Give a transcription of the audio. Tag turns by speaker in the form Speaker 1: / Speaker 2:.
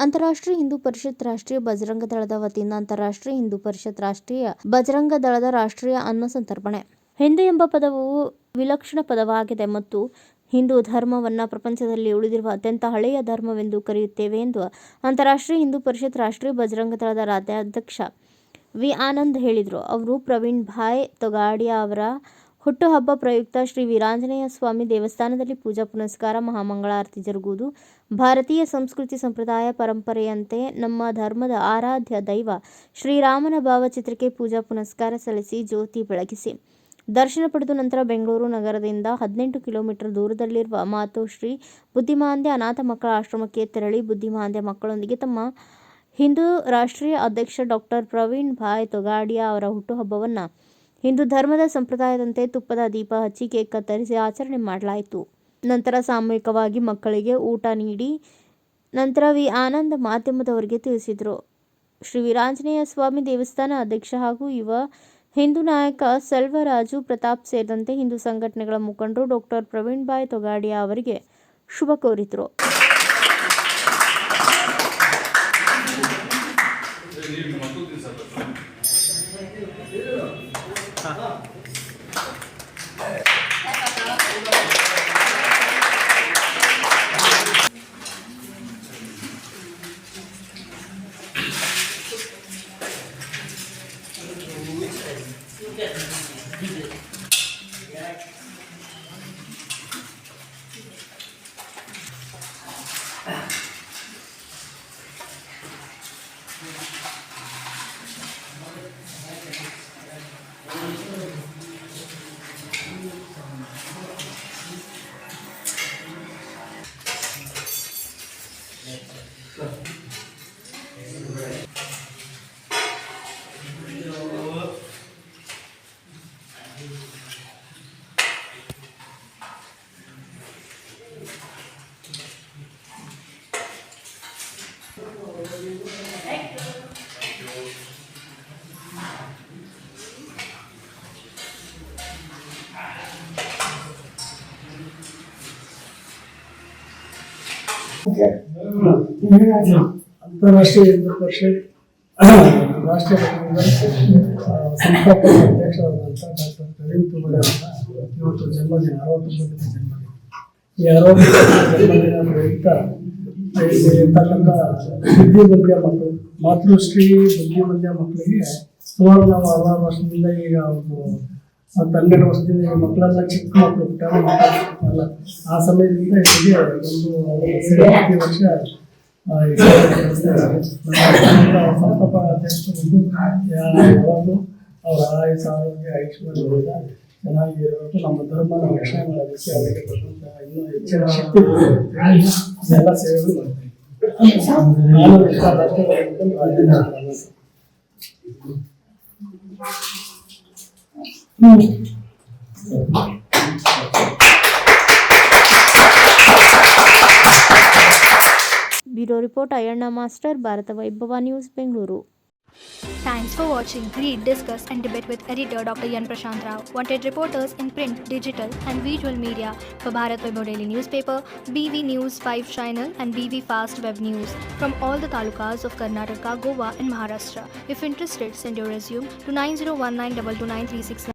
Speaker 1: ಅಂತಾರಾಷ್ಟ್ರೀಯ ಹಿಂದೂ ಪರಿಷತ್ ರಾಷ್ಟ್ರೀಯ ಬಜರಂಗ ದಳದ ವತಿಯಿಂದ ಅಂತಾರಾಷ್ಟ್ರೀಯ ಹಿಂದೂ ಪರಿಷತ್ ರಾಷ್ಟ್ರೀಯ ಬಜರಂಗ ದಳದ ರಾಷ್ಟ್ರೀಯ ಅನ್ನ ಸಂತರ್ಪಣೆ. ಹಿಂದೂ ಎಂಬ ಪದವು ವಿಲಕ್ಷಣ ಪದವಾಗಿದೆ ಮತ್ತು ಹಿಂದೂ ಧರ್ಮವನ್ನು ಪ್ರಪಂಚದಲ್ಲಿ ಉಳಿದಿರುವ ಅತ್ಯಂತ ಹಳೆಯ ಧರ್ಮವೆಂದು ಕರೆಯುತ್ತೇವೆ ಎಂದು ಅಂತಾರಾಷ್ಟ್ರೀಯ ಹಿಂದೂ ಪರಿಷತ್ ರಾಷ್ಟ್ರೀಯ ಬಜರಂಗ ದಳದ ರಾಜ್ಯಾಧ್ಯಕ್ಷ ವಿ. ಆನಂದ್ ಹೇಳಿದರು. ಅವರು ಪ್ರವೀಣ್ ಭಾಯ್ ತೊಗಾಡಿಯಾ ಅವರ ಹುಟ್ಟುಹಬ್ಬ ಪ್ರಯುಕ್ತ ಶ್ರೀ ವೀರಾಂಜನೇಯ ಸ್ವಾಮಿ ದೇವಸ್ಥಾನದಲ್ಲಿ ಪೂಜಾ ಪುನಸ್ಕಾರ ಮಹಾಮಂಗಳಾರತಿ ಜರುಗುವುದು ಭಾರತೀಯ ಸಂಸ್ಕೃತಿ ಸಂಪ್ರದಾಯ ಪರಂಪರೆಯಂತೆ ನಮ್ಮ ಧರ್ಮದ ಆರಾಧ್ಯ ದೈವ ಶ್ರೀರಾಮನ ಭಾವಚಿತ್ರಕ್ಕೆ ಪೂಜಾ ಪುನಸ್ಕಾರ ಸಲ್ಲಿಸಿ ಜ್ಯೋತಿ ಬೆಳಗಿಸಿ ದರ್ಶನ ಪಡೆದು ನಂತರ ಬೆಂಗಳೂರು ನಗರದಿಂದ 18 ಕಿಲೋಮೀಟರ್ ದೂರದಲ್ಲಿರುವ ಮಾತೋಶ್ರೀ ಬುದ್ಧಿಮಾಂದ್ಯ ಅನಾಥ ಮಕ್ಕಳ ಆಶ್ರಮಕ್ಕೆ ತೆರಳಿ ಬುದ್ಧಿಮಾಂದ್ಯ ಮಕ್ಕಳೊಂದಿಗೆ ತಮ್ಮ ಹಿಂದೂ ರಾಷ್ಟ್ರೀಯ ಅಧ್ಯಕ್ಷ ಡಾಕ್ಟರ್ ಪ್ರವೀಣ್ ಭಾಯ್ ತೊಗಾಡಿಯಾ ಅವರ ಹುಟ್ಟುಹಬ್ಬವನ್ನು ಹಿಂದೂ ಧರ್ಮದ ಸಂಪ್ರದಾಯದಂತೆ ತುಪ್ಪದ ದೀಪ ಹಚ್ಚಿ ಕೇಕ್ ಕತ್ತರಿಸಿ ಆಚರಣೆ ಮಾಡಲಾಯಿತು. ನಂತರ ಸಾಮೂಹಿಕವಾಗಿ ಮಕ್ಕಳಿಗೆ ಊಟ ನೀಡಿ ನಂತರ ವಿ. ಆನಂದ್ ಮಾಧ್ಯಮದವರಿಗೆ ತಿಳಿಸಿದರು. ಶ್ರೀ ವೀರಾಂಜನೇಯ ಸ್ವಾಮಿ ದೇವಸ್ಥಾನ ಅಧ್ಯಕ್ಷ ಹಾಗೂ ಯುವ ಹಿಂದೂ ನಾಯಕ ಸೆಲ್ವರಾಜು ಪ್ರತಾಪ್ ಸೇರಿದಂತೆ ಹಿಂದೂ ಸಂಘಟನೆಗಳ ಮುಖಂಡರು ಡಾಕ್ಟರ್ ಪ್ರವೀಣ್ ಭಾಯ್ ತೊಗಾಡಿಯಾ ಅವರಿಗೆ ಶುಭ ಕೋರಿದರು.
Speaker 2: ಅಂತಾರಾಷ್ಟ್ರೀಯ ಹಿಂದೂ ಪರಿಷತ್ ರಾಷ್ಟ್ರೀಯ ಸಂಸ್ಥಾಪಕ ಅಧ್ಯಕ್ಷರಾದಂಥ ಡಾಕ್ಟರ್ ಪ್ರವೀಣ್ ತೊಗಾಡಿಯಾ ಇವತ್ತು ಜನ್ಮದಿನ 69ನೇ ಜನ್ಮದಿನ. ಈ 69ನೇ ಜನ್ಮದಿನ ಪ್ರಯುಕ್ತ ಇರ್ತಕ್ಕಂಥ ಬುದ್ಧಿಮಂದ್ಯ ಮಕ್ಕಳು ಮಾತೃಶ್ರೀ ಬುದ್ಧಿಮಂದ್ಯ ಮಕ್ಕಳಿಗೆ ಸುಮಾರು ನಾವು 6 ವರ್ಷದಿಂದ ಈಗ ಒಂದು 12 ವರ್ಷದಿಂದ ಮಕ್ಕಳೆಲ್ಲ ಚಿಕ್ಕ ಮಕ್ಕಳು ಅಲ್ಲ ಆ ಸಮಯದಿಂದ ಹೀಗೆ ಒಂದು ಪ್ರತಿ ವರ್ಷ ಸಂಸ್ಥಾಪಕ ಅಧ್ಯಕ್ಷರು ಯಾವಾಗಲೂ ಅವರ ಆಯುಷ ಆರೋಗ್ಯ ಐಶ್ವರ್ಯದಿಂದ ಚೆನ್ನಾಗಿ ಇರಬೇಕು, ನಮ್ಮ ಧರ್ಮನ ರಕ್ಷಣೆ ಮಾಡೋದಕ್ಕೆ ಅವರಿಗೆ ಇನ್ನೂ ಹೆಚ್ಚಿನ ಶಕ್ತಿ ಎಲ್ಲ ಸೇವೆಗಳು ಮಾಡ್ತಾರೆ. ನಾನು
Speaker 1: bureau report Ayyanna master, Bharata Vaibhava news, Bengaluru.
Speaker 3: Thanks for watching. Read, discuss and debate with editor Dr. Yan Prashant Rao. Wanted reporters in print, digital and visual media for Bharat Vaibhav Daily Newspaper, BV News 5 Channel and BV Fast Web News from all the talukas of Karnataka, Goa and Maharashtra. If interested, send your resume to 9019229369.